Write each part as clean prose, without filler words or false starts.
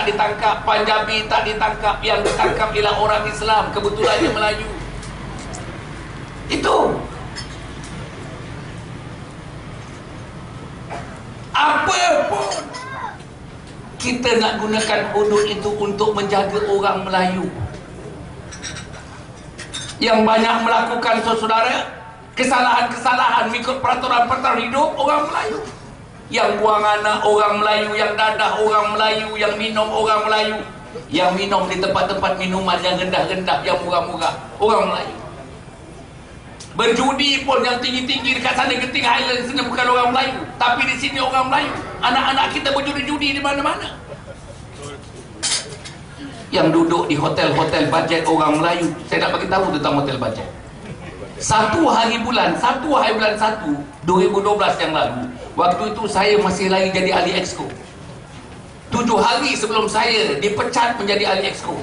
tak ditangkap, Punjabi tak ditangkap, yang ditangkap ialah orang Islam, kebetulannya Melayu. Itu apa pun kita nak gunakan hudud itu untuk menjaga orang Melayu yang banyak melakukan, saudara, kesalahan-kesalahan mengikut peraturan-peraturan hidup orang Melayu. Yang buang anak orang Melayu, yang dadah orang Melayu, yang minum orang Melayu, yang minum di tempat-tempat minuman yang rendah-rendah, yang murah-murah, orang Melayu. Berjudi pun yang tinggi-tinggi dekat sana, Genting Highlands, sini bukan orang Melayu, tapi di sini orang Melayu. Anak-anak kita berjudi-judi di mana-mana. Yang duduk di hotel-hotel bajet orang Melayu, saya nak bagi tahu tentang hotel bajet. Satu hari bulan 1 2012 yang lalu, waktu itu saya masih lagi jadi ahli exco. 7 hari sebelum saya dipecat menjadi ahli exco,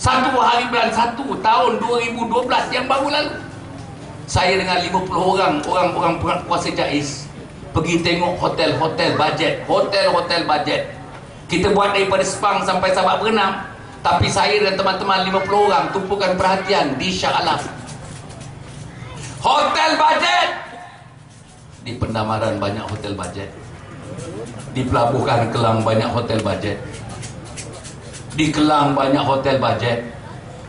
1 hari bulan 1 tahun 2012 yang baru lalu, saya dengan 50 orang kuasa JAIS pergi tengok hotel-hotel bajet, hotel-hotel bajet. Kita buat daripada Sepang sampai Sabak Berenam, tapi saya dan teman-teman 50 orang tumpukan perhatian di Shah Alam. Hotel bajet. Di Pendamaran banyak hotel bajet. Di Pelabuhan Kelang banyak hotel bajet. Di Kelang banyak hotel bajet.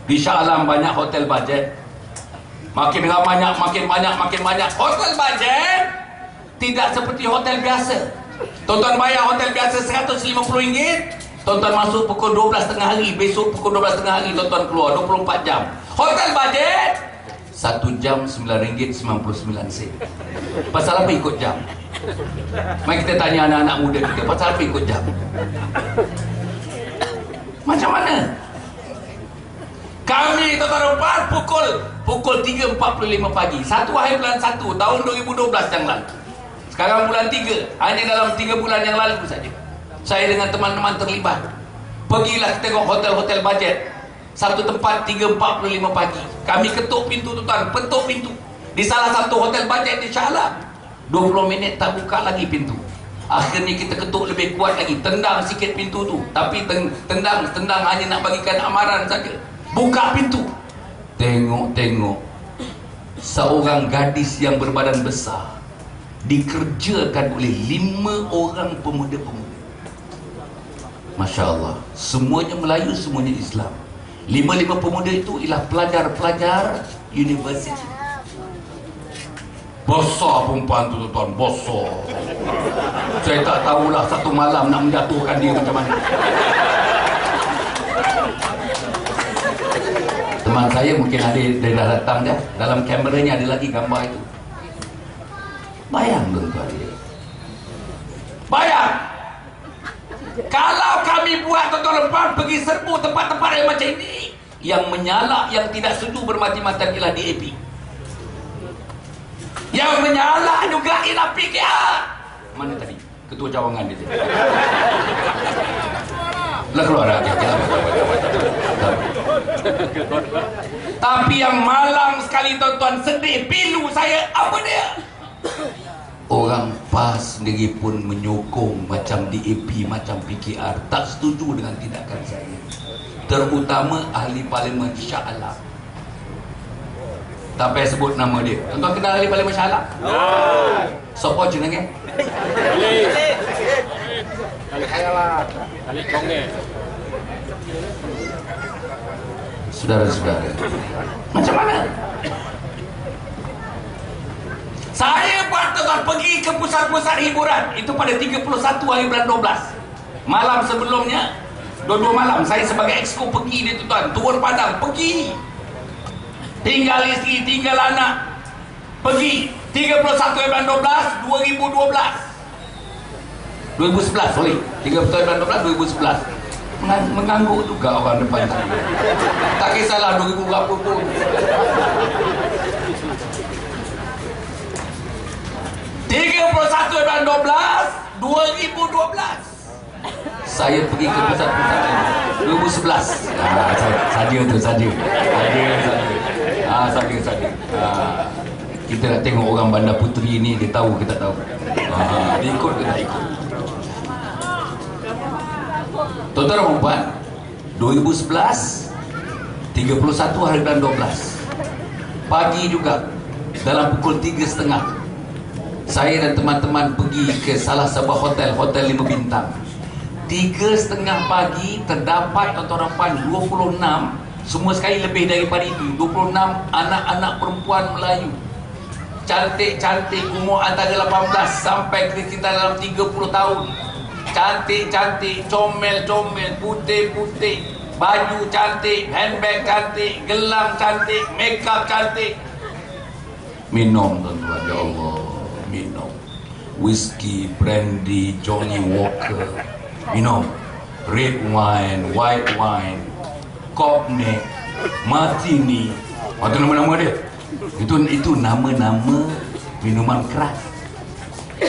Di Shah Alam banyak hotel bajet. Makin banyak hotel bajet. Tidak seperti hotel biasa. Tonton bayar hotel biasa RM150, tonton masuk pukul 12 tengah hari, besok pukul 12 tengah hari tonton keluar 24 jam. Hotel bajet 1 jam RM9.99. Pasal apa ikut jam? Mari kita tanya anak-anak muda kita, pasal apa ikut jam? Macam mana? Kami tuan-tuan pukul 3.45 pagi 1 hari bulan 1 tahun 2012 yang lalu. Sekarang bulan 3, hanya dalam 3 bulan yang lalu saja, saya dengan teman-teman terlibat. Pergilah tengok hotel-hotel bajet. Satu tempat 3.45 pagi. Kami ketuk pintu tuan, petuk pintu. Di salah satu hotel bajet di Shah Alam. 20 minit tak buka lagi pintu. Akhirnya kita ketuk lebih kuat lagi, tendang sikit pintu tu. Tapi tendang hanya nak bagikan amaran saja. Buka pintu. Tengok. Seorang gadis yang berbadan besar dikerjakan oleh 5 orang pemuda-pemuda. Masya Allah, semuanya Melayu, semuanya Islam. 5 pemuda itu ialah pelajar-pelajar universiti. Besar perempuan tu tuan, besar. Saya tak tahulah satu malam nak menjatuhkan dia macam mana. Teman saya mungkin ada dia dah datang dah. Dalam kameranya ada lagi gambar itu. Bayang tuan-tuan dia. Bayang. Kalau kami buat tuan-tuan pergi serbu tempat-tempat yang macam ini, yang menyalak, yang tidak setuju bermati-matian ialah DAP. Yang menyalak juga ialah PKR. Mana tadi? Ketua cawangan dia. Lah keluar lagi. Tapi yang malang sekali tuan-tuan, sedih pilu saya, apa dia? Orang PAS sendiri pun menyokong macam DAP, macam PKR, tak setuju dengan tindakan saya. Terutama ahli parlimen Shah Alam. Tak payah sebut nama dia. Tuan-tuan kenal ahli parlimen Shah Alam? Siapa jenenge? Saudara-saudara, macam mana? Saya buat tuan pergi ke pusat-pusat hiburan itu pada 31 hari bulan 12. Malam sebelumnya, 22 malam saya sebagai exco pergi dia tuan, turun padang, pergi. Tinggal isteri, tinggal anak. Pergi 31 hari bulan 12 2012. 2011, sorry. 31 hari bulan 12 2011. Mengangguk juga orang depan tadi. Tak kisahlah 2000 berapa pun. 31 bulan 12 2012 saya pergi ke pusat-pusat 2011. Saja. Kita nak tengok orang Bandar Puteri ni, dia tahu kita tahu. Dia ikut ke tak ikut. Tuan-tuan dan puan, 2011 31 hari bulan 12 pagi juga, dalam pukul 3.30 saya dan teman-teman pergi ke salah sebuah hotel 5 bintang. 3.30 pagi terdapat tuan-tuan dan puan 26, semua sekali lebih daripada itu, 26 anak-anak perempuan Melayu cantik-cantik, umur antara 18 sampai sekitar dalam 30 tahun, cantik-cantik, comel-comel, putih-putih, baju cantik, handbag cantik, gelang cantik, makeup cantik. Minum tuan-tuan, ya Allah, minum whisky, brandy, Johnny Walker, minum red wine, white wine, cognac, martini, itu nama-nama dia. Itu nama-nama minuman keras.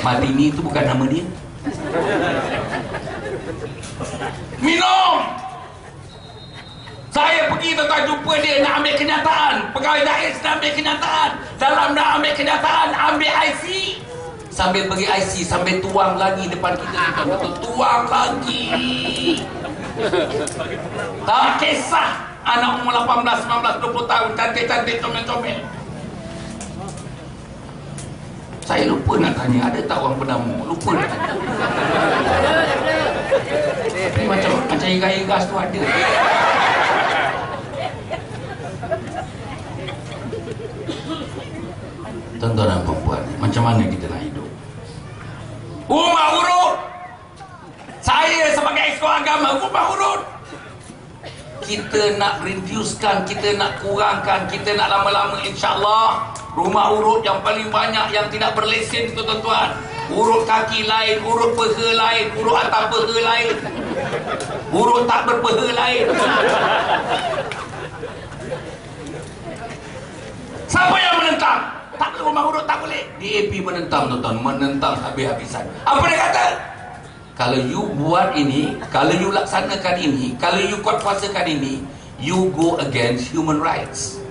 Martini itu bukan nama dia. Minum. Saya pergi tuan-tuan jumpa dia, nak ambil kenyataan. Pegawai Dais nak ambil kenyataan. Dalam nak ambil kenyataan, ambil IC. Sambil bagi IC, sambil tuang lagi depan kita. Tuang lagi. Tak kisah anak umur 18, 19, 20 tahun, cantik-cantik, comel-comel. Saya lupa nak tanya, ada tak orang pendamu? Lupa nak tanya. Tapi macam ikan gas tu ada. Tuan-tuan dan puan, macam mana kita nak hidup? Rumah urut. Saya sebagai ekskul agama, rumah urut. Kita nak reducekan, kita nak kurangkan, kita nak lama-lama insya-Allah rumah urut yang paling banyak yang tidak berlesen itu tuan-tuan. Urut kaki lain, urut peha lain, urut atas peha lain, urut tak berpeha lain. Siapa yang menentang? Tak boleh rumah urut, tak boleh. DAP menentang tuan-tuan, menentang habis-habisan. Apa dia kata? Kalau you buat ini, kalau you laksanakan ini, kalau you kuatkuasakan ini, you go against human rights.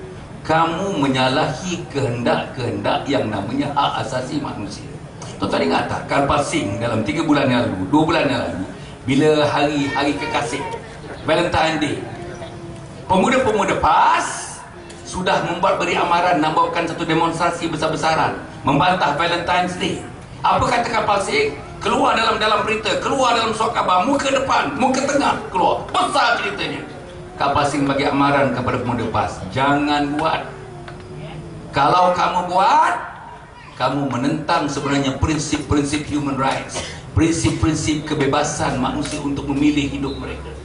Kamu menyalahi kehendak-kehendak yang namanya hak asasi manusia. Tuan-tuan ingat tak, Karl Singh dalam 3 bulan yang lalu, 2 bulan yang lalu, bila hari kekasih, Valentine Day, pemuda-pemuda PAS sudah membuat beri amaran, membawakan satu demonstrasi besar-besaran membantah Valentine's Day. Apa kata Karl Singh? Keluar dalam berita, keluar dalam surat khabar, muka depan, muka tengah, keluar besar ceritanya. Karl Singh bagi amaran kepada pemuda PAS, jangan buat. Kalau kamu buat, kamu menentang sebenarnya prinsip-prinsip human rights, prinsip-prinsip kebebasan manusia untuk memilih hidup mereka.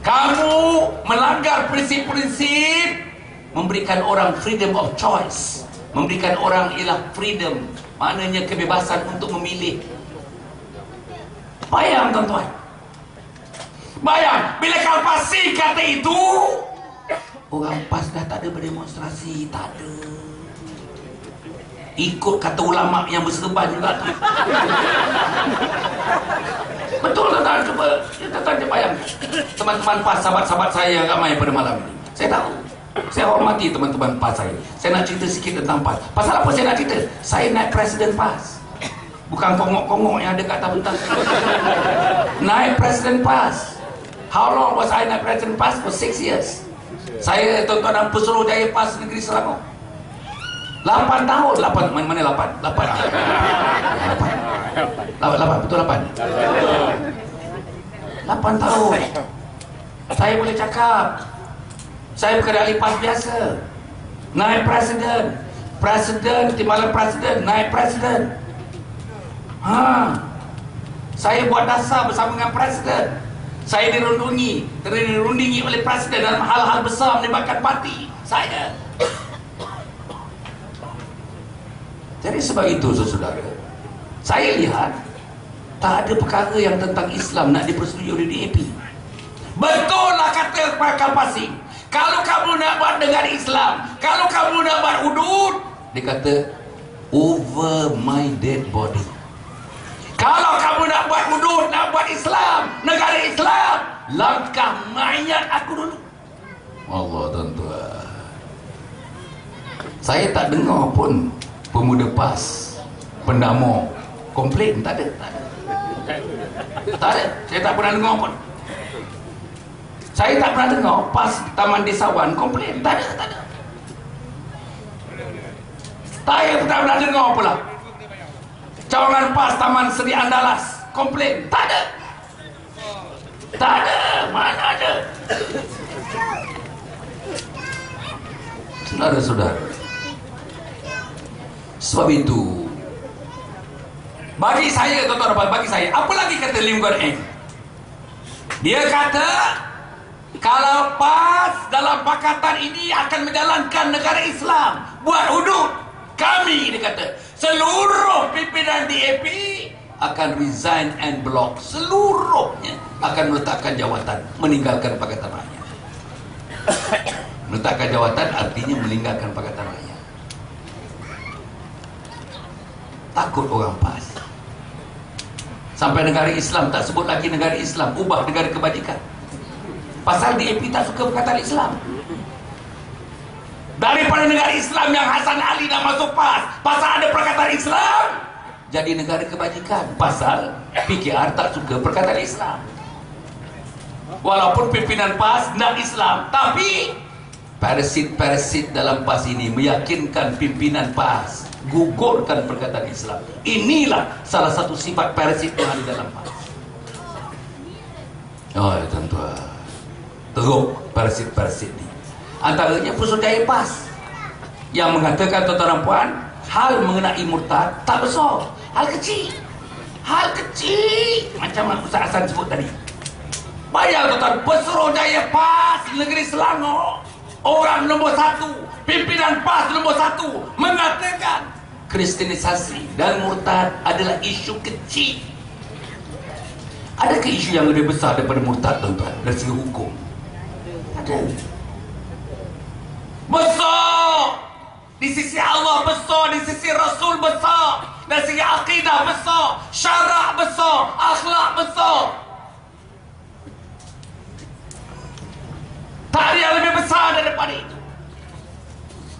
Kamu melanggar prinsip-prinsip memberikan orang freedom of choice, memberikan orang ialah freedom, maknanya kebebasan untuk memilih. Bayang tuan-tuan, bayang bila Karl Singh kata itu, orang PAS dah tak ada berdemonstrasi, tak ada. Ikut kata ulama yang berserban juga tu. Betul tuan-tuan, tuan-tuan bayang. Teman-teman PAS, sahabat-sahabat saya ramai pada malam ini. Saya tahu, saya hormati teman-teman PAS saya. Saya nak cerita sikit tentang PAS. Pasal apa saya nak cerita? Saya naik Presiden PAS. Bukan kongok-kongok yang ada kat atas bentang. Naik Presiden PAS. How long was I naik Presiden PAS? For 6 years. Saya tuan-tuan dan Pesuruhjaya PAS Negeri Selangor. 8 tahun. 8, mana 8? 8. 8, betul 8. 8 tahun. Saya boleh cakap. Saya bukan ahli PAS biasa. Naik Presiden, timbalan Presiden, naik Presiden. Saya buat dasar bersama dengan Presiden. Saya dirundingi oleh Presiden dalam hal-hal besar melibatkan parti saya. Jadi sebab itu saudara, saya lihat tak ada perkara yang tentang Islam nak dipersetujui oleh DAP. Betul lah kata Karl Singh, kalau kamu nak buat negara Islam, kalau kamu nak buat hudud, dia kata over my dead body. Kalau kamu nak buat hudud, nak buat Islam, negara Islam, langkah mayat aku dulu. Allah tuan-tuan, saya tak dengar pun pemuda PAS, pendamor komplain, tak ada. Tak ada. Saya tak pernah dengar pun. Saya tak pernah dengar PAS Taman Desawan komplain. Tak ada, tak ada. Saya tak pernah dengar pula cawangan PAS Taman Seri Andalas komplain. Tak ada. Tak ada. Mana ada. Saudara-saudara, sebab itu bagi saya, tuan-tuan, bagi saya, apa lagi kata Lim Guan Eng? Dia kata kalau PAS dalam pakatan ini akan menjalankan negara Islam, buat hudud, kami, dia kata, seluruh pimpinan DAP akan resign and block, seluruhnya akan meletakkan jawatan, meninggalkan Pakatan Rakyat. Meletakkan jawatan artinya meninggalkan Pakatan Rakyat. Takut orang PAS. Sampai negara Islam tak sebut lagi negara Islam, ubah negara kebajikan. Pasal DAP tak suka perkataan Islam. Daripada negara Islam yang Hasan Ali dah masuk PAS, pasal ada perkataan Islam, jadi negara kebajikan. Pasal PKR tak suka perkataan Islam. Walaupun pimpinan PAS nak Islam, tapi parasit-parasit dalam PAS ini meyakinkan pimpinan PAS gugurkan perkataan Islam. Inilah salah satu sifat parasit yang ada dalam PAS. Oh ya tuan-tuan, teruk parasit-parasit ni. Antaranya Pusatjaya PAS yang mengatakan, tuan-tuan dan puan, hal mengenai murtad tak besar, hal kecil. Hal kecil, macam Ustaz Hasan sebut tadi. Bayang tuan-tuan, Pusatjaya PAS negeri Selangor, orang nombor 1, pimpinan PAS nombor 1 mengatakan Kristenisasi dan murtad adalah isu kecil. Adakah isu yang lebih besar daripada murtad, tuan-tuan, dari segi hukum? Ada. Besar di sisi Allah, besar di sisi Rasul, besar dari segi akidah, besar syarak, besar akhlak, besar. Tak ada yang lebih besar daripada itu.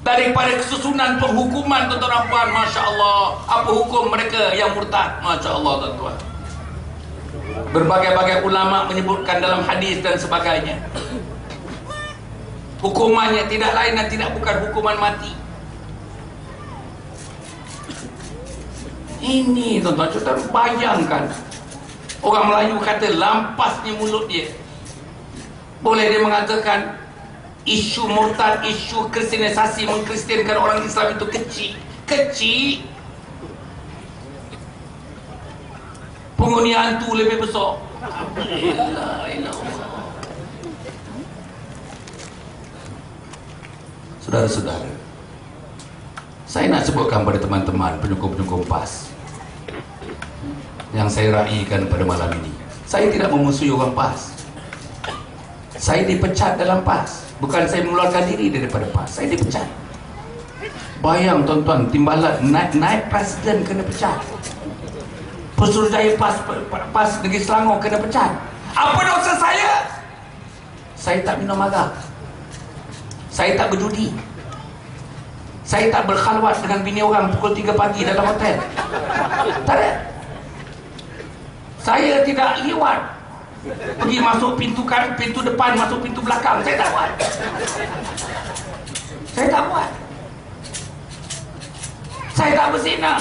Daripada kesusunan penghukuman, tuan-tuan dan puan, Masya Allah, apa hukum mereka yang murtad, Masya Allah, tuan-tuan. Berbagai-bagai ulama menyebutkan dalam hadis dan sebagainya, hukumannya tidak lain dan tidak bukan hukuman mati. Ini tuan-tuan, kita bayangkan, orang Melayu kata lampasnya mulut dia. Boleh dia mengatakan isu murtad, isu kristenisasi, mengkristiankan orang Islam itu kecil. Kecil. Penghuni hantu lebih besar. Saudara-saudara, saya nak sebutkan pada teman-teman penyokong-penyokong PAS yang saya raikan pada malam ini. Saya tidak memusuhi orang PAS. Saya dipecat dalam PAS. Bukan saya mengeluarkan diri daripada PAS, saya dipecat. Bayang tuan-tuan, timbalan naik presiden kena pecat. Pusatjaya PAS negeri Selangor kena pecat. Apa dosa saya? Saya tak minum arak, saya tak berjudi, saya tak berkhalwat dengan bini orang pukul 3 pagi dalam hotel. Tak ada. Saya tidak liwat, pergi masuk pintu depan, masuk pintu belakang. Saya tak buat. Saya tak buat. Saya tak berzina.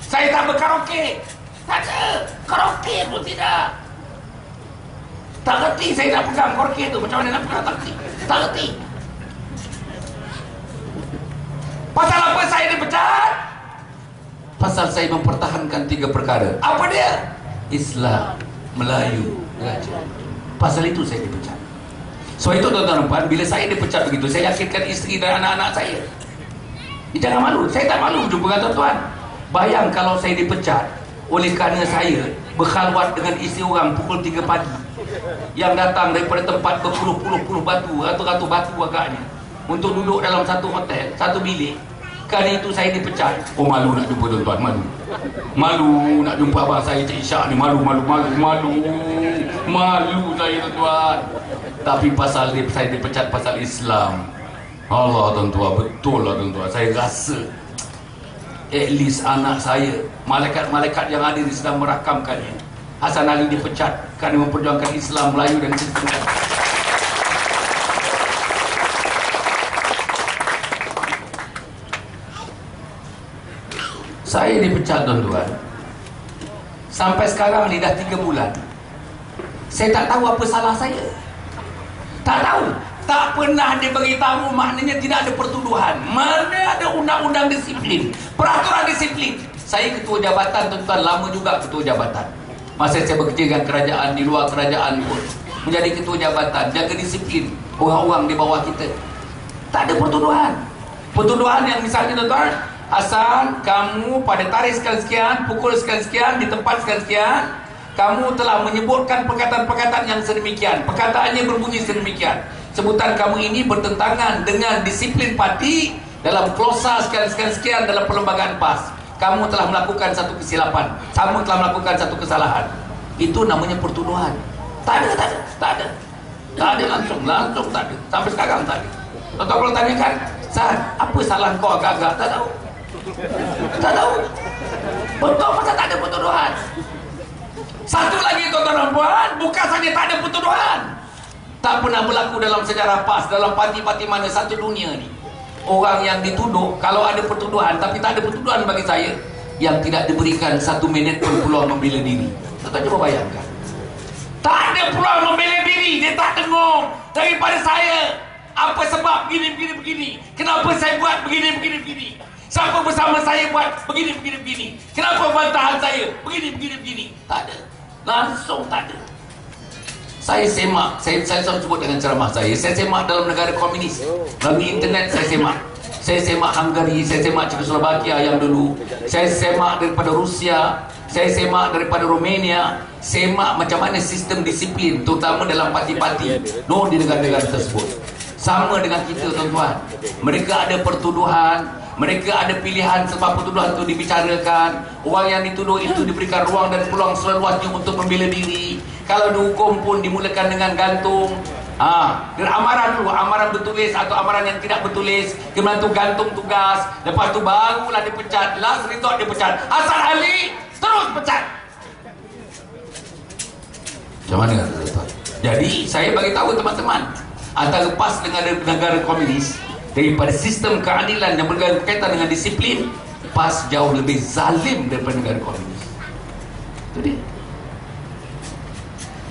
Saya tak berkaraoke. Tak ada. Karaoke pun tidak. Tak reti saya nak pegang karaoke tu. Macam mana nak pegang, tak reti. Tak reti. Pasal apa saya dipecat? Pasal saya mempertahankan 3 perkara. Apa dia? Islam, Melayu, Raja. Pasal itu saya dipecat. So itu tuan-tuan dan puan, bila saya dipecat begitu, saya yakinkan isteri dan anak-anak saya. Jangan malu, saya tak malu jumpa dengan tuan-tuan. Bayang kalau saya dipecat oleh kerana saya berkhalwat dengan isteri orang pukul 3 pagi, yang datang daripada tempat berpuluh-puluh batu, ratus-ratus batu agaknya, untuk duduk dalam satu hotel, satu bilik. Kerana itu saya dipecat. Oh, malu nak jumpa tuan-tuan, malu. Malu nak jumpa abang saya Cik Isyak ni, malu saya tuan-tuan. Tapi pasal saya dipecat pasal Islam. Allah tuan-tuan, betul lah tuan-tuan. Saya rasa at least anak saya, malaikat-malaikat yang ada ni sedang merakamkannya. Hasan Ali dipecat kerana memperjuangkan Islam Melayu dan Kristen. Saya dipecat, tuan-tuan. Sampai sekarang ni dah 3 bulan. Saya tak tahu apa salah saya. Tak tahu. Tak pernah diberitahu, maknanya tidak ada pertuduhan. Mana ada undang-undang disiplin, peraturan disiplin. Saya ketua jabatan, tuan-tuan, lama juga ketua jabatan. Masa saya bekerja dengan kerajaan, di luar kerajaan pun menjadi ketua jabatan, jaga disiplin orang-orang di bawah kita. Tak ada pertuduhan. Pertuduhan yang misalnya, tuan-tuan, Hasan, kamu pada tarikh sekian-sekian, pukul sekian-sekian, di tempat sekian-sekian, kamu telah menyebutkan perkataan-perkataan yang sedemikian, perkataannya berbunyi sedemikian, sebutan kamu ini bertentangan dengan disiplin parti dalam klausa sekian-sekian dalam perlembagaan PAS. Kamu telah melakukan satu kesilapan, kamu telah melakukan satu kesalahan. Itu namanya pertuduhan. Tak ada langsung tak ada. Sampai sekarang tak ada. Tuan-tuan kalau tanyakan, San, apa salah kau agak-agak? Tak tahu. Betul pasal tak ada pertuduhan. Satu lagi, tuan-tuan dan puan, bukan saja tak ada pertuduhan, tak pernah berlaku dalam sejarah PAS, dalam parti-parti mana satu dunia ni, orang yang dituduh, kalau ada pertuduhan tapi tak ada pertuduhan, bagi saya yang tidak diberikan 1 minit pun peluang membela diri. Tuan-tuan cuba bayangkan, tak ada peluang membela diri. Dia tak dengar daripada saya apa sebab begini, kenapa saya buat begini, siapa bersama saya buat begini, kenapa bantahan saya begini. Tak ada, langsung tak ada. Saya semak, saya selalu sebut dengan ceramah saya semak dalam negara komunis, melalui internet saya semak Hungary, saya semak Czechoslovakia yang dulu, saya semak daripada Rusia, saya semak daripada Romania, semak macam mana sistem disiplin, terutama dalam parti-parti di negara-negara tersebut. Sama dengan kita, tuan-tuan, mereka ada pertuduhan, mereka ada pilihan sebab pertuduhan itu dibicarakan, orang yang dituduh itu diberikan ruang dan peluang seluasnya untuk membela diri. Kalau dihukum pun dimulakan dengan gantung, dan amaran dulu, amaran bertulis atau amaran yang tidak bertulis, kemudian tu gantung tugas, lepas tu barulah dipecat, last resort dipecat. Hasan Ali terus pecat. Macam mana, tuan-tuan? Jadi saya bagi tahu teman-teman, antara PAS dengan negara komunis, daripada sistem keadilan yang berkaitan dengan disiplin, PAS jauh lebih zalim daripada negara komunis. Itu dia.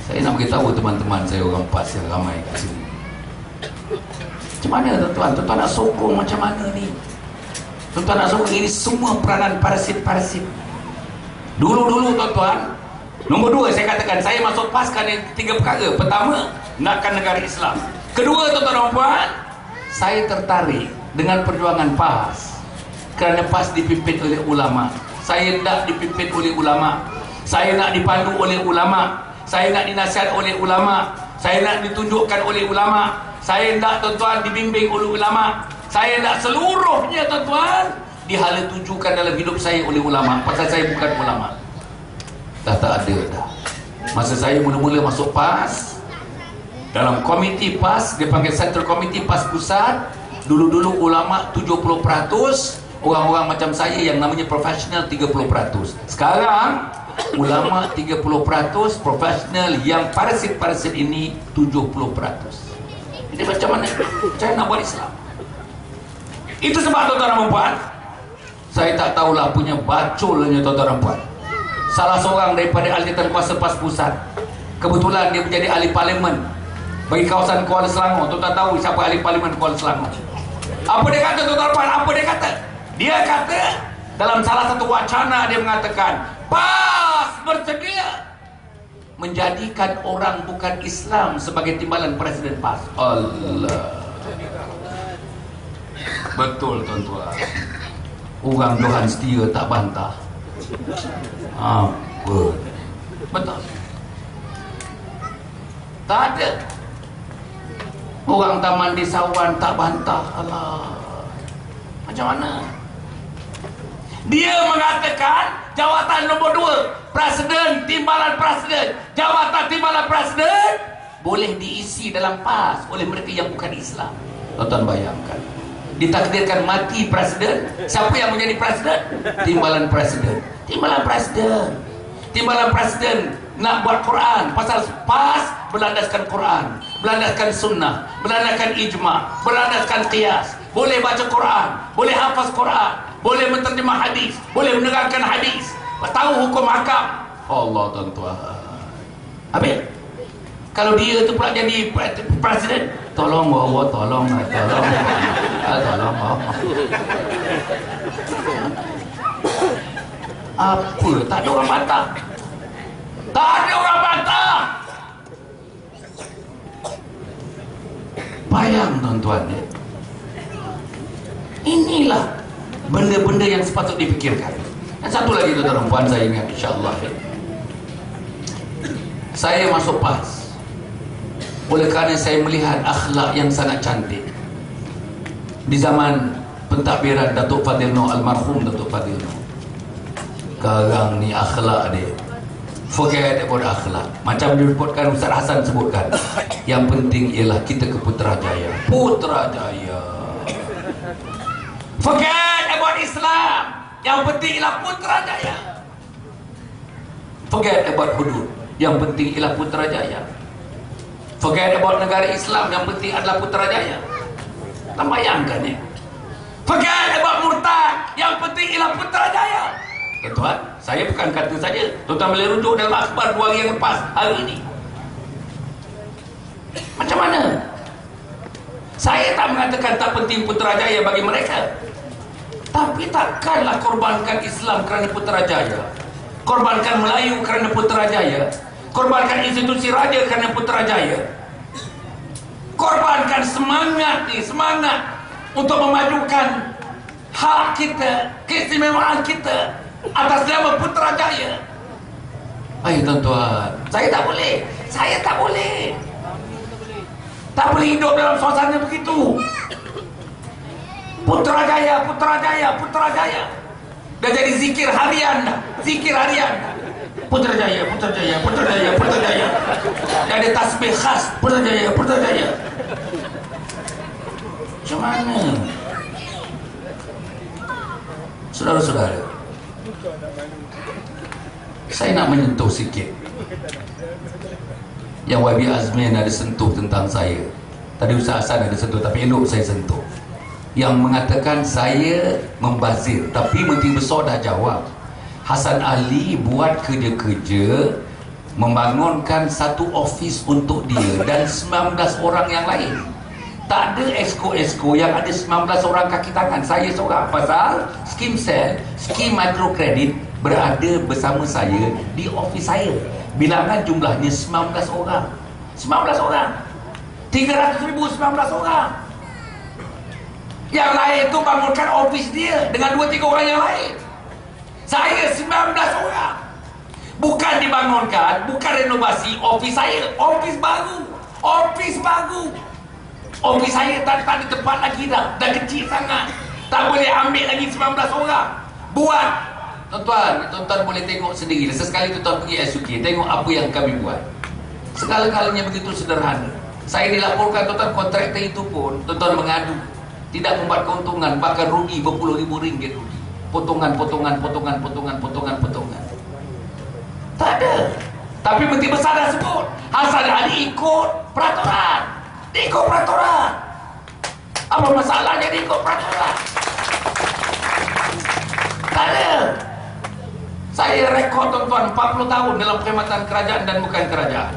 Saya nak beritahu teman-teman saya, orang PAS yang ramai kat sini, macam mana, tuan-tuan? Tuan-tuan nak sokong macam mana ni? Tuan-tuan nak sokong ini semua peranan parasit-parasit. Dulu-dulu, tuan-tuan, nombor 2 saya katakan, saya masuk PAS kerana 3 perkara. Pertama, nakkan negara Islam. Kedua, tuan-tuan dan puan, saya tertarik dengan perjuangan PAS kerana PAS dipimpin oleh ulama. Saya tak dipimpin oleh ulama. Saya nak dipandu oleh ulama. Saya nak dinasihat oleh ulama. Saya nak ditunjukkan oleh ulama. Saya nak, tuan-tuan, dibimbing oleh ulama. Saya nak seluruhnya, tuan-tuan, dihala tujukan dalam hidup saya oleh ulama, pasal saya bukan ulama. Dah tak ada dah. Masa saya mula-mula masuk PAS, dalam komiti PAS, dia panggil Central Committee PAS Pusat, dulu-dulu ulama 70%, orang-orang macam saya yang namanya profesional 30%. Sekarang ulama 30%, profesional yang parasit-parasit ini 70%. Jadi macam mana saya nak buat Islam? Itu sebab, tuan-tuan dan puan, saya tak tahulah punya baculnya, tuan-tuan dan puan. Salah seorang daripada ahli kuasa PAS Pusat, kebetulan dia menjadi ahli parlimen bagi kawasan Kuala Selangor. Tuan-tuan tahu siapa ahli parlimen Kuala Selangor? Apa dia kata, tuan-tuan dan puan? Apa dia kata? Dia kata dalam salah satu wacana, dia mengatakan PAS bersedia menjadikan orang bukan Islam sebagai timbalan Presiden PAS. Allah, betul, tuan-tuan. Orang Johan setia tak bantah. Betul. Tak ada. Orang Taman Desawan tak bantah. Alah, macam mana? Dia mengatakan jawatan nombor 2, Presiden, timbalan Presiden, jawatan timbalan Presiden boleh diisi dalam PAS oleh mereka yang bukan Islam. Tuan-tuan bayangkan, ditakdirkan mati Presiden, siapa yang menjadi Presiden? Timbalan Presiden. Timbalan Presiden nak buat Quran pasal pas berlandaskan Quran, berlandaskan sunnah, berlandaskan ijma', berlandaskan qiyas. Boleh baca Quran, boleh hafaz Quran, boleh menterjemah hadis, boleh menerangkan hadis, tahu hukum hakam. Allah tuan-tuan. Habis kalau dia tu pula jadi presiden, tolong Allah, tolong Allah. Apa? Tak ada orang bantah. Tak ada orang bantah. Bayang tuan-tuan ya. Inilah benda-benda yang sepatut dipikirkan. Dan satu lagi tuan-tuan puan, saya ingat insya-Allah ya. Saya masuk PAS oleh kerana saya melihat akhlak yang sangat cantik di zaman pentadbiran Datuk Fadil Noh, almarhum Datuk Fadil Noh. Sekarang ni akhlak dia, forget about akhlak. Macam disebutkan Ustaz Hasan sebutkan, yang penting ialah kita ke Putrajaya. Putrajaya. Forget about Islam, yang penting ialah Putrajaya. Forget about hudud, yang penting ialah Putrajaya. Forget about negara Islam, yang penting adalah Putrajaya. Tak bayangkan ya. Forget about murtad, yang penting ialah Putrajaya. Tuan-tuan, saya bukan kata saja, tuan-tuan boleh rujuk dalam akhbar 2 hari yang lepas, hari ini. Macam mana? Saya tak mengatakan tak penting Putrajaya bagi mereka, tapi takkanlah korbankan Islam kerana Putrajaya, korbankan Melayu kerana Putrajaya, korbankan institusi raja kerana Putrajaya, korbankan semangat untuk memajukan hak kita, keistimewaan kita atas nama Putrajaya. Ayo tuan-tuan, saya tak boleh hidup dalam suasana begitu. Putrajaya dah jadi zikir harian dah. Putrajaya. Dah ada tasbih khas Putrajaya. Macam mana? Saudara-saudara, saya nak menyentuh sikit yang YB Azmin ada sentuh tentang saya. Tadi Ustaz Hasan ada sentuh, tapi elok saya sentuh. Yang mengatakan saya membazir, tapi Menteri Besar dah jawab. Hasan Ali buat kerja-kerja membangunkan satu ofis untuk dia dan 19 orang yang lain. Tak ada esko-esko yang ada 19 orang kaki tangan. Saya seorang, pasal skim sel, skim mikrokredit berada bersama saya di ofis saya. Bilangan jumlahnya 19 orang. 300,000 19 orang. Yang lain tu bangunkan ofis dia dengan 2-3 orang yang lain. Saya 19 orang. Bukan dibangunkan, bukan renovasi ofis saya, ofis baru. Ofis saya tak ada tempat lagi dah kecil sangat. Tak boleh ambil lagi 19 orang. Buat. Tuan-tuan boleh tengok sendiri. Sesekali tuan-tuan pergi SUK, tengok apa yang kami buat. Segala-galanya begitu sederhana. Saya dilaporkan tuan-tuan, kontraktor itu pun tuan-tuan mengadu, tidak membuat keuntungan, bahkan rugi berpuluh-ribu ringgit rugi. Potongan. Tak ada. Tapi Menteri Besar dah sebut, Hasan Ali ikut peraturan. Apa masalahnya dia ikut peraturan? Tak ada. Saya rekod tuan-tuan 40 tahun dalam perkhidmatan kerajaan dan bukan kerajaan.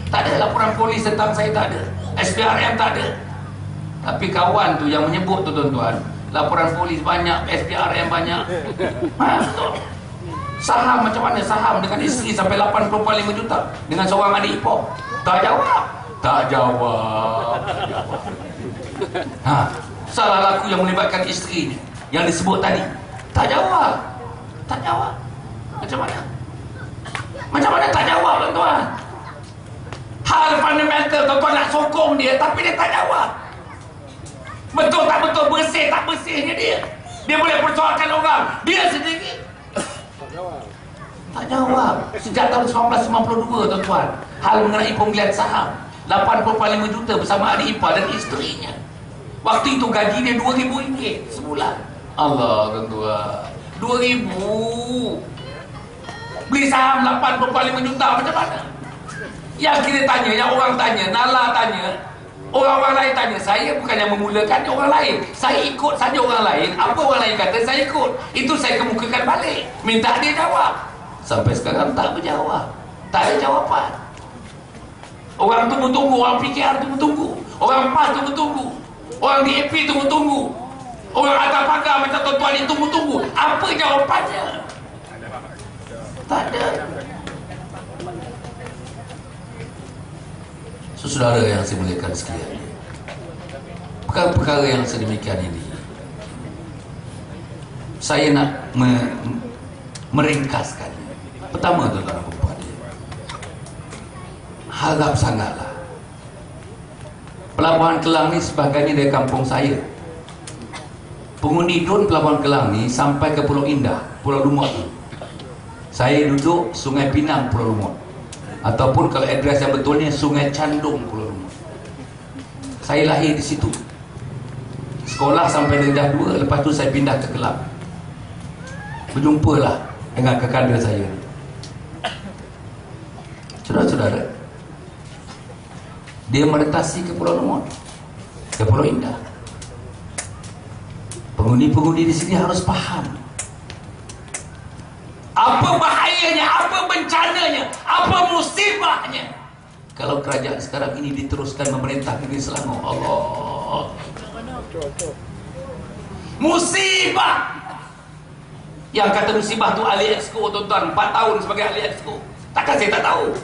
Tak ada laporan polis tentang saya, tak ada. SPRM tak ada. Tapi kawan tu yang menyebut tu tuan-tuan, laporan polis banyak, SPRM banyak. Betul. Saham macam mana? Saham dengan isteri sampai 80.5 juta dengan seorang adik ipar. Tak jawab. Salah laku yang melibatkan isterinya yang disebut tadi. Tak jawab. Macam mana tak jawab tuan-tuan? Hal fundamental tuan-tuan nak sokong dia, tapi dia tak jawab. Betul tak betul, bersih tak bersihnya dia. Dia boleh persoalkan orang, dia sendiri tak jawab. Sejak tahun 1992 tuan-tuan, hal mengenai pembelian saham 80.5 juta bersama adik ipar dan isterinya. Waktu itu gaji dia RM2,000 sebulan. Allah tuan-tuan, 2,000. beli saham 8,5 juta macam mana? Yang kita tanya, yang orang tanya, Nala tanya, orang-orang lain tanya, saya bukan yang memulakan orang lain, saya ikut saja orang lain, apa orang lain kata saya ikut, itu saya kemukakan balik, minta dia jawab. Sampai sekarang tak berjawab, tak ada jawapan. Orang tunggu-tunggu, orang PKR tunggu-tunggu, orang PAS tunggu-tunggu, orang DAP tunggu-tunggu, orang atas pagar macam tuan-tuan ni tunggu-tunggu. Apa jawapannya? Tak ada. Saudara yang saya muliakan sekalian, perkara-perkara yang sedemikian ini saya nak meringkaskan. Pertama, tuan-tuan dan puan, harap sangatlah Pelabuhan Kelang ni sebagainya dari kampung saya. Pengundi drone Pelabuhan Kelang ni sampai ke Pulau Indah, Pulau Lumut. Saya duduk Sungai Pinang, Pulau Lumut, ataupun kalau adres yang betulnya Sungai Candung, Pulau Lumut. Saya lahir di situ, sekolah sampai darjah 2, lepas tu saya pindah ke Kelang. Berjumpalah dengan kekanda saya. Saudara-saudara, dia meretasi ke Pulau Lumut, ke Pulau Indah. Pengundi-pengundi di sini harus faham apa bahayanya, apa bencananya, apa musibahnya kalau kerajaan sekarang ini diteruskan memerintah negeri Selangor. Allah, musibah. Yang kata musibah tu ahli exco, tuan-tuan, 4 tahun sebagai ahli exco, takkan saya tak tahu.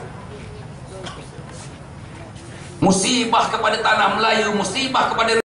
Musibah kepada tanah Melayu, musibah kepada